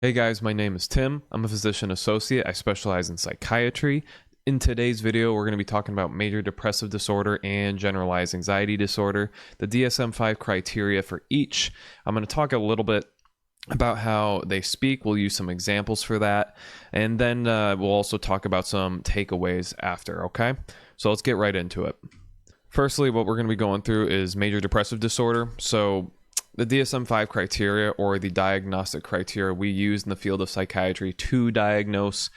Hey guys, my name is Tim. I'm a physician associate. I specialize in psychiatry. In today's video, we're going to be talking about major depressive disorder and generalized anxiety disorder, the DSM-5 criteria for each. I'm going to talk a little bit about how they speak. We'll use some examples for that. And then we'll also talk about some takeaways after, okay? So let's get right into it. Firstly, what we're going to be going through is major depressive disorder. So the DSM-5 criteria, or the diagnostic criteria we use in the field of psychiatry to diagnose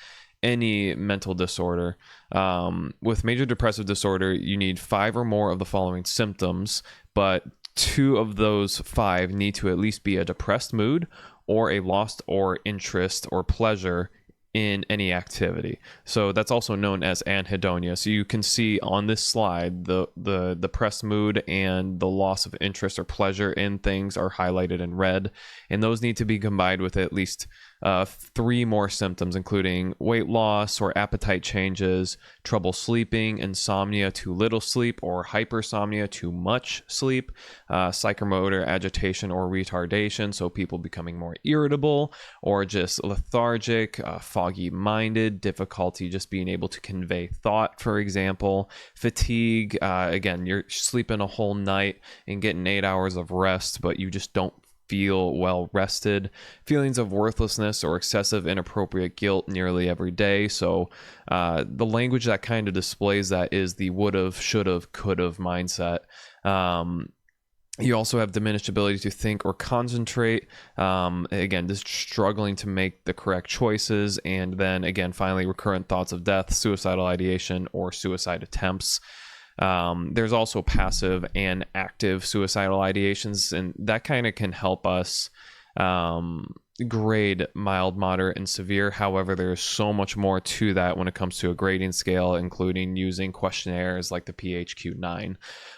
any mental disorder. With major depressive disorder, you need 5 or more of the following symptoms, but 2 of those 5 need to at least be a depressed mood or a loss or interest or pleasure in any activity. So that's also known as anhedonia. So you can see on this slide the depressed mood and the loss of interest or pleasure in things are highlighted in red, and those need to be combined with at least 3 more symptoms, including weight loss or appetite changes, trouble sleeping, insomnia, too little sleep, or hypersomnia, too much sleep, psychomotor agitation or retardation, so people becoming more irritable or just lethargic, foggy-minded, difficulty just being able to convey thought, for example, fatigue. Again, you're sleeping a whole night and getting 8 hours of rest, but you just don't feel well rested, feelings of worthlessness or excessive inappropriate guilt nearly every day. So the language that kind of displays that is the would've, should've, could've mindset. You also have diminished ability to think or concentrate. Again, just struggling to make the correct choices. And then again, finally, recurrent thoughts of death, suicidal ideation, or suicide attempts. There's also passive and active suicidal ideations, and that kind of can help us grade mild, moderate, and severe. However, there's so much more to that when it comes to a grading scale, including using questionnaires like the PHQ-9.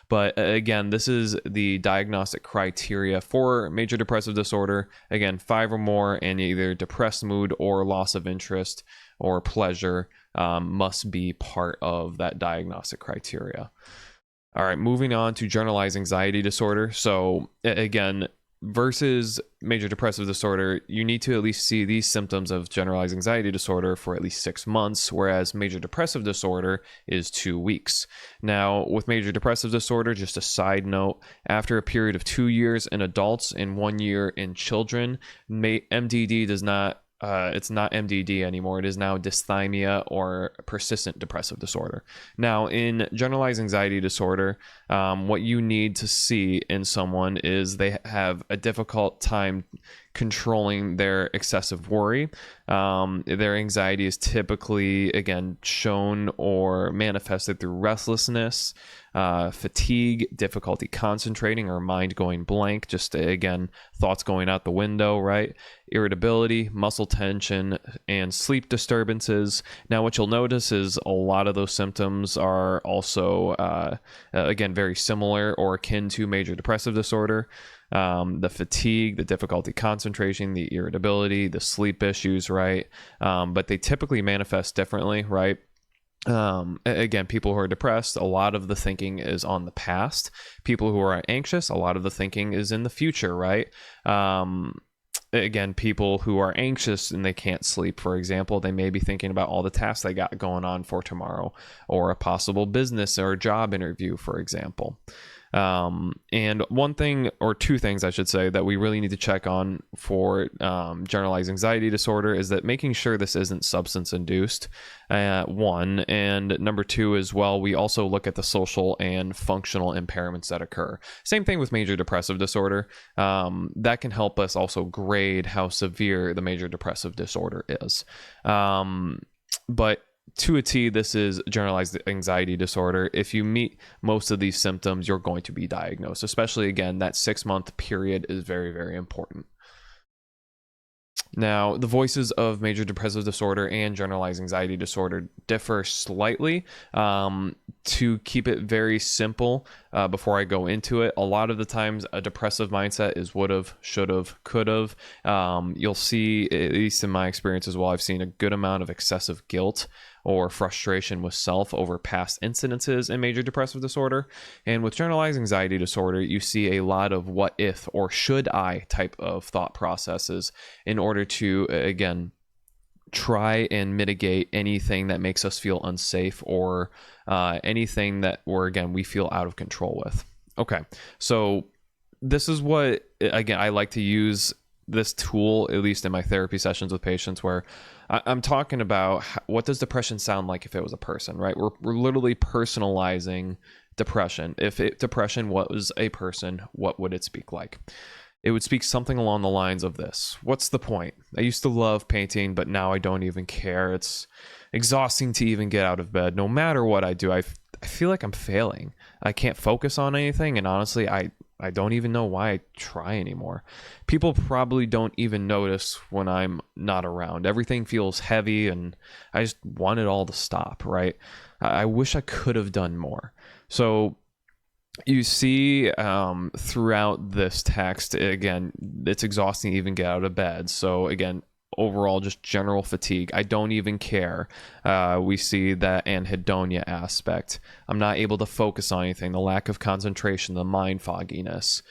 But again, this is the diagnostic criteria for major depressive disorder. Again, 5 or more, and either depressed mood or loss of interest or pleasure must be part of that diagnostic criteria. All right, moving on to generalized anxiety disorder. So again, versus major depressive disorder, you need to at least see these symptoms of generalized anxiety disorder for at least 6 months, whereas major depressive disorder is 2 weeks. Now, with major depressive disorder, just a side note, after a period of 2 years in adults and 1 year in children, MDD does not it's not MDD anymore. It is now dysthymia or persistent depressive disorder. Now, in generalized anxiety disorder, what you need to see in someone is they have a difficult time controlling their excessive worry. Their anxiety is typically, again, shown or manifested through restlessness, fatigue, difficulty concentrating or mind going blank, just again, thoughts going out the window, right? Irritability, muscle tension, and sleep disturbances. Now, what you'll notice is a lot of those symptoms are also, again, very similar or akin to major depressive disorder. The fatigue, the difficulty concentrating, the irritability, the sleep issues, right? But they typically manifest differently, right? Again, people who are depressed, a lot of the thinking is on the past. People who are anxious, a lot of the thinking is in the future, right? Again, people who are anxious and they can't sleep, for example, they may be thinking about all the tasks they got going on for tomorrow, or a possible business or job interview, for example. And one thing, or 2 things I should say, that we really need to check on for generalized anxiety disorder is that making sure this isn't substance induced, 1, and number 2 as well, we also look at the social and functional impairments that occur. Same thing with major depressive disorder. That can help us also grade how severe the major depressive disorder is. But to a T, this is generalized anxiety disorder. If you meet most of these symptoms, you're going to be diagnosed. Especially, again, that 6-month period is very, very important. Now, the voices of major depressive disorder and generalized anxiety disorder differ slightly. To keep it very simple, before I go into it, a lot of the times a depressive mindset is would've, should've, could've. You'll see, at least in my experience as well, I've seen a good amount of excessive guilt or frustration with self over past incidences in major depressive disorder. And with generalized anxiety disorder, you see a lot of what if or should I type of thought processes in order to, again, try and mitigate anything that makes us feel unsafe or anything that we feel out of control with. Okay, so this is what, again, I like to use this tool, at least in my therapy sessions with patients, where I'm talking about what does depression sound like if it was a person, right? We're literally personalizing depression. If depression was a person, what would it speak like? It would speak something along the lines of this. What's the point? I used to love painting, but now I don't even care. It's exhausting to even get out of bed. No matter what I do, I feel like I'm failing. I can't focus on anything. And honestly, I don't even know why I try anymore. People probably don't even notice when I'm not around. Everything feels heavy and I just want it all to stop, right? I wish I could have done more. So you see throughout this text, again, it's exhausting to even get out of bed. So again, overall, just general fatigue. I don't even care. We see that anhedonia aspect. I'm not able to focus on anything. The lack of concentration, the mind fogginess,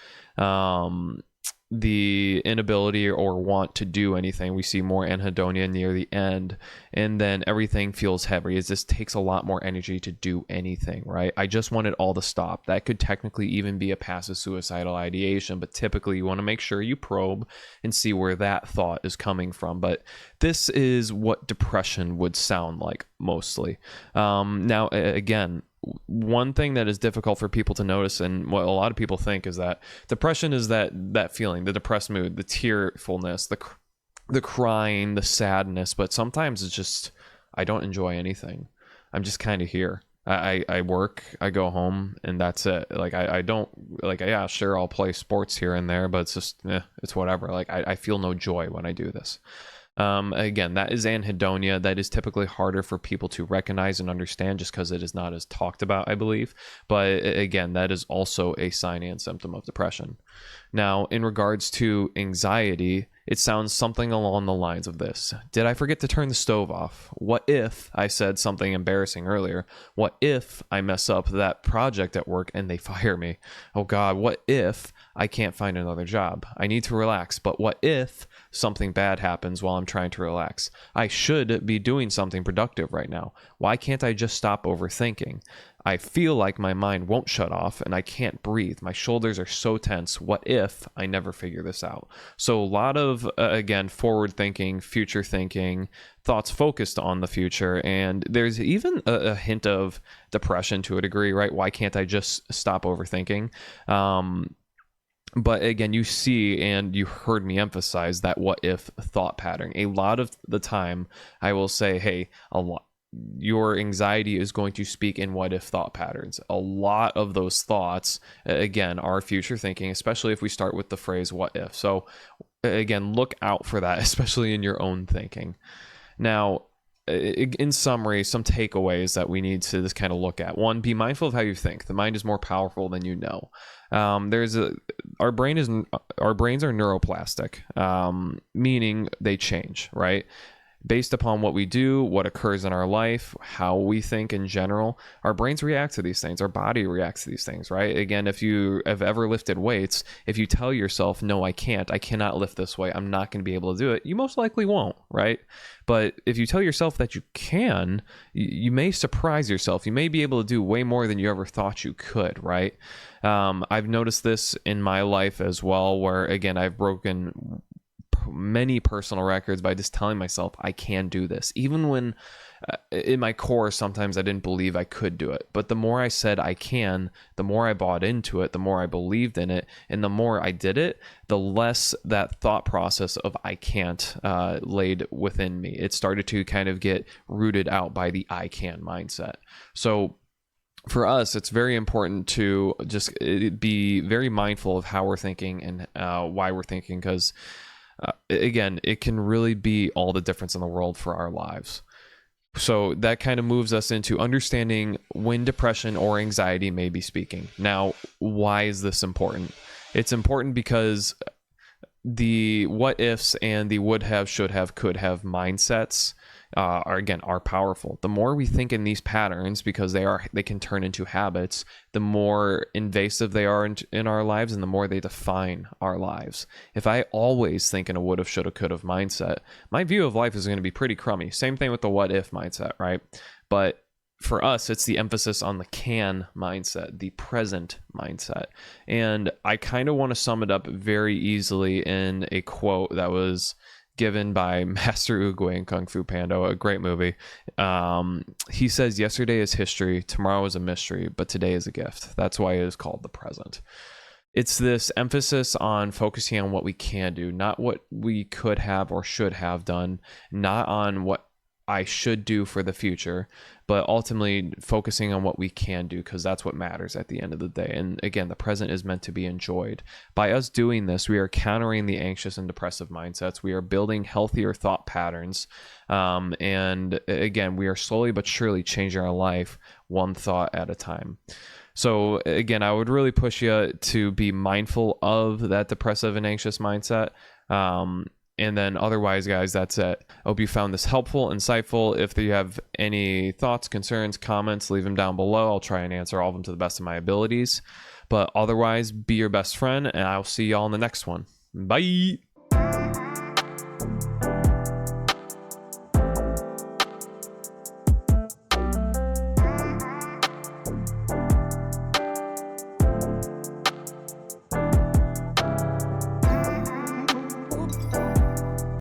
the inability or want to do anything. We see more anhedonia near the end, and then everything feels heavy. It just takes a lot more energy to do anything, right? I just want it all to stop. That could technically even be a passive suicidal ideation, but typically you want to make sure you probe and see where that thought is coming from. But this is what depression would sound like mostly. Now, again, one thing that is difficult for people to notice, and what a lot of people think, is that depression is that feeling, the depressed mood, the tearfulness, the crying, the sadness. But sometimes it's just, I don't enjoy anything. I'm just kind of here. I work, I go home, and that's it. Like I don't, like, yeah, sure, I'll play sports here and there, but it's just, it's whatever. Like I feel no joy when I do this. Again, that is anhedonia. That is typically harder for people to recognize and understand just because it is not as talked about, I believe. But again, that is also a sign and symptom of depression. Now, in regards to anxiety, it sounds something along the lines of this. Did I forget to turn the stove off? What if I said something embarrassing earlier? What if I mess up that project at work and they fire me? Oh God, what if I can't find another job? I need to relax, but what if something bad happens while I'm trying to relax? I should be doing something productive right now. Why can't I just stop overthinking? I feel like my mind won't shut off and I can't breathe. My shoulders are so tense. What if I never figure this out? So a lot of, again, forward thinking, future thinking, thoughts focused on the future. And there's even a hint of depression to a degree, right? Why can't I just stop overthinking? But again, you see, and you heard me emphasize that what if thought pattern. A lot of the time, I will say, hey, your anxiety is going to speak in what if thought patterns. A lot of those thoughts, again, are future thinking, especially if we start with the phrase what if. So again, look out for that, especially in your own thinking. Now, in summary, some takeaways that we need to just kind of look at. One, be mindful of how you think. The mind is more powerful than you know. Our brains are neuroplastic, meaning they change, right? Based upon what we do, what occurs in our life, how we think in general, our brains react to these things. Our body reacts to these things, right? Again, if you have ever lifted weights, if you tell yourself, no, I cannot lift this way, I'm not going to be able to do it, you most likely won't, right? But if you tell yourself that you can, you may surprise yourself. You may be able to do way more than you ever thought you could, right? I've noticed this in my life as well, where, again, I've broken many personal records by just telling myself I can do this, even when in my core sometimes I didn't believe I could do it. But the more I said I can, the more I bought into it, the more I believed in it, and the more I did it, the less that thought process of I can't laid within me. It started to kind of get rooted out by the I can mindset. So for us, it's very important to just be very mindful of how we're thinking and why we're thinking, because again, it can really be all the difference in the world for our lives. So that kind of moves us into understanding when depression or anxiety may be speaking. Now, why is this important? It's important because the what ifs and the would have, should have, could have mindsets are powerful. The more we think in these patterns, because they can turn into habits, the more invasive they are in our lives, and the more they define our lives. If I always think in a woulda, shoulda, coulda mindset, my view of life is going to be pretty crummy. Same thing with the what if mindset, right? But for us, it's the emphasis on the can mindset, the present mindset. And I kind of want to sum it up very easily in a quote that was given by Master Oogway in Kung Fu Panda, a great movie. He says, yesterday is history, tomorrow is a mystery, but today is a gift. That's why it is called the present. It's this emphasis on focusing on what we can do, not what we could have or should have done, not on what I should do for the future, but ultimately focusing on what we can do, because that's what matters at the end of the day. And again, the present is meant to be enjoyed. By us doing this, we are countering the anxious and depressive mindsets. We are building healthier thought patterns. And again, we are slowly but surely changing our life one thought at a time. So again, I would really push you to be mindful of that depressive and anxious mindset. And then otherwise, guys, that's it. I hope you found this helpful, insightful. If you have any thoughts, concerns, comments, leave them down below. I'll try and answer all of them to the best of my abilities. But otherwise, be your best friend, and I'll see y'all in the next one. Bye.